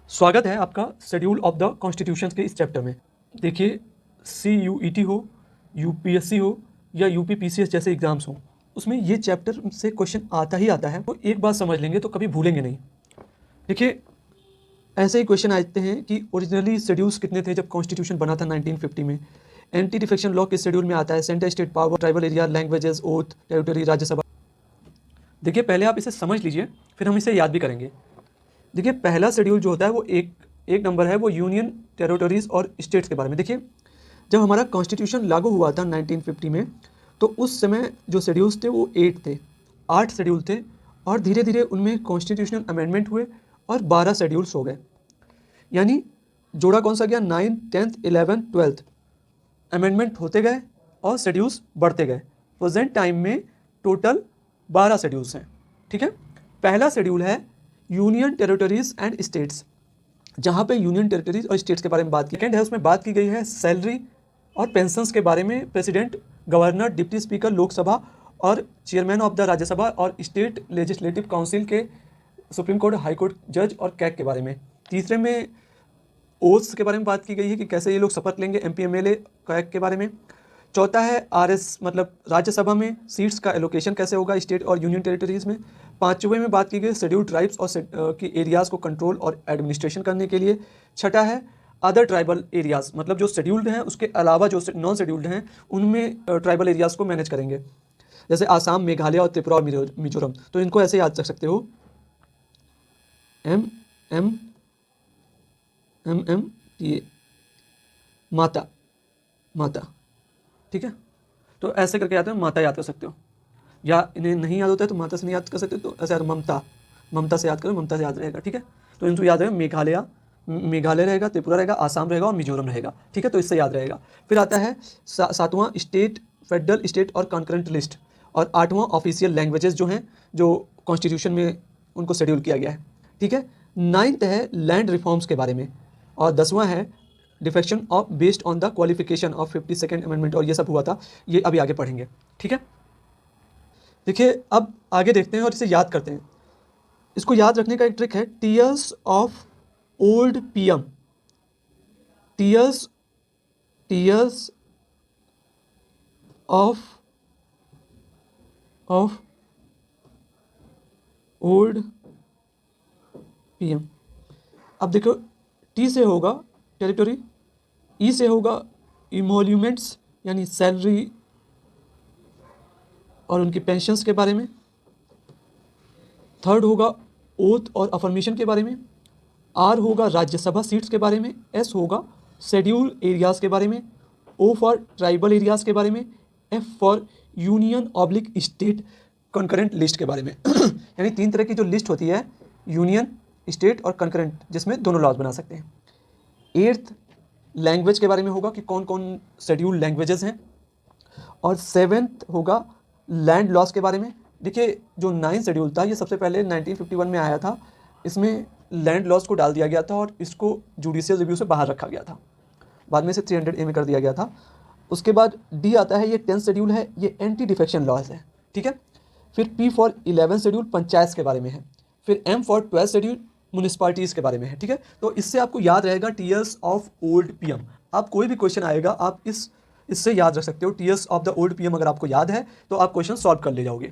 स्वागत है आपका शेड्यूल ऑफ द कॉन्स्टिट्यूशन के इस चैप्टर में। देखिए, CUET हो, UPSC हो या UPPCS जैसे एग्जाम्स हो, उसमें ये चैप्टर से क्वेश्चन आता ही आता है। तो एक बात समझ लेंगे तो कभी भूलेंगे नहीं। देखिए, ऐसे ही क्वेश्चन आते हैं कि ओरिजिनली शेड्यूल्स कितने थे जब कॉन्स्टिट्यूशन बना था 1950 में। एंटी डिफेक्शन लॉ किस शेड्यूल में आता है, centre state power, tribal area, languages, oath, territory, Rajya Sabha. देखिए, पहले आप इसे समझ लीजिए, फिर हम इसे याद भी करेंगे। देखिए, पहला शेड्यूल जो होता है वो एक नंबर है, वो यूनियन, टेरिटरीज और स्टेट्स के बारे में। देखिए, जब हमारा कॉन्स्टिट्यूशन लागू हुआ था 1950 में, तो उस समय जो शेड्यूल्स थे वो 8 थे, 8 शेड्यूल थे, और धीरे धीरे उनमें कॉन्स्टिट्यूशनल अमेंडमेंट हुए और 12 शेड्यूल्स हो गए। यानी जोड़ा कौन सा गया, 9th, 10th, 11th, 12th, amendment होते गए और शेड्यूल्स बढ़ते गए। प्रेजेंट टाइम में टोटल 12 शेड्यूल्स हैं। ठीक है, पहला शेड्यूल है यूनियन, टेरिटरीज एंड स्टेट्स, जहाँ पे यूनियन, टेरिटरीज और स्टेट्स के बारे में बात की। सेकेंड है, उसमें बात की गई है सैलरी और पेंशन्स के बारे में, president, governor, deputy speaker, Lok Sabha और चेयरमैन ऑफ द राज्यसभा और स्टेट लेजिस्लेटिव काउंसिल के, सुप्रीम कोर्ट, हाई कोर्ट जज और कैग के बारे में। तीसरे में ओथ्स के बारे में बात की गई है कि कैसे ये लोग शपथ लेंगे, MP MLA कैग के बारे में। चौथा है RS, मतलब राज्यसभा में सीट्स का एलोकेशन कैसे होगा स्टेट और यूनियन टेरिटरीज में। पांचवें में बात की गई शेड्यूल ट्राइब्स और की एरियाज़ को कंट्रोल और एडमिनिस्ट्रेशन करने के लिए। छठा है अदर ट्राइबल एरियाज़, मतलब जो शेड्यूल्ड हैं उसके अलावा जो नॉन शेड्यूल्ड हैं उनमें ट्राइबल एरियाज़ को मैनेज करेंगे, जैसे आसाम, मेघालय और त्रिपुरा और मिजोरम। तो इनको ऐसे याद रख सकते हो, MMMTA, माता, माता। ठीक है, तो ऐसे करके याद है, माता याद कर सकते हो, या इन्हें नहीं याद होता है तो माता से नहीं याद कर सकते तो ऐसे ममता, ममता से याद करो, ममता से याद रहेगा। ठीक है, तो इनको याद रहेगा, मेघालय रहेगा, त्रिपुरा रहेगा, आसाम रहेगा और मिजोरम रहेगा। ठीक है, तो इससे याद रहेगा। फिर आता है सातवां स्टेट, फेडरल, स्टेट और कॉन्करेंट लिस्ट, और आठवां ऑफिशियल लैंग्वेजेस जो हैं, जो कॉन्स्टिट्यूशन में उनको शेड्यूल किया गया है। ठीक है, 9th है लैंड रिफॉर्म्स के बारे में, और 10वां है defection of based on the qualification of 52nd amendment, और ये सब हुआ था, ये अभी आगे पढ़ेंगे। ठीक है, देखिए अब आगे देखते हैं और इसे याद करते हैं। इसको याद रखने का एक ट्रिक है, tears of old PM, tears tears of old PM। अब देखो, T से होगा टेरिटरी, E से होगा इमोल्यूमेंट्स यानी सैलरी और उनकी पेंशन्स के बारे में। थर्ड होगा ओथ और अफर्मेशन के बारे में। R होगा राज्यसभा सीट्स के बारे में। S होगा शेड्यूल एरियाज़ के बारे में। O फॉर ट्राइबल एरियाज़ के बारे में। F for union oblique state concurrent list के बारे में। यानी 3 तरह की जो लिस्ट होती है, यूनियन, स्टेट और कंकरेंट, जिसमें दोनों लॉज बना सकते हैं। 8th लैंग्वेज के बारे में होगा कि कौन कौन शेड्यूल लैंग्वेजेस हैं। और 7th होगा लैंड लॉस के बारे में। देखिए, जो 9th शेड्यूल था ये सबसे पहले 1951 में आया था। इसमें लैंड लॉस को डाल दिया गया था और इसको जुडिशियल रिव्यू से बाहर रखा गया था, बाद में इसे 300A में कर दिया गया था। उसके बाद D आता है, ये 10th शेड्यूल है, ये एंटी डिफेक्शन लॉज है। ठीक है, फिर P for 11th schedule panchayat के बारे में है। फिर M फॉर 12th शेड्यूल म्यूनिसपालिटीज़ के बारे में है। ठीक है, तो इससे आपको याद रहेगा टीयर्स ऑफ ओल्ड PM। आप कोई भी क्वेश्चन आएगा आप इससे याद रख सकते हो, tears of the old PM अगर आपको याद है तो आप क्वेश्चन सॉल्व कर ले जाओगे।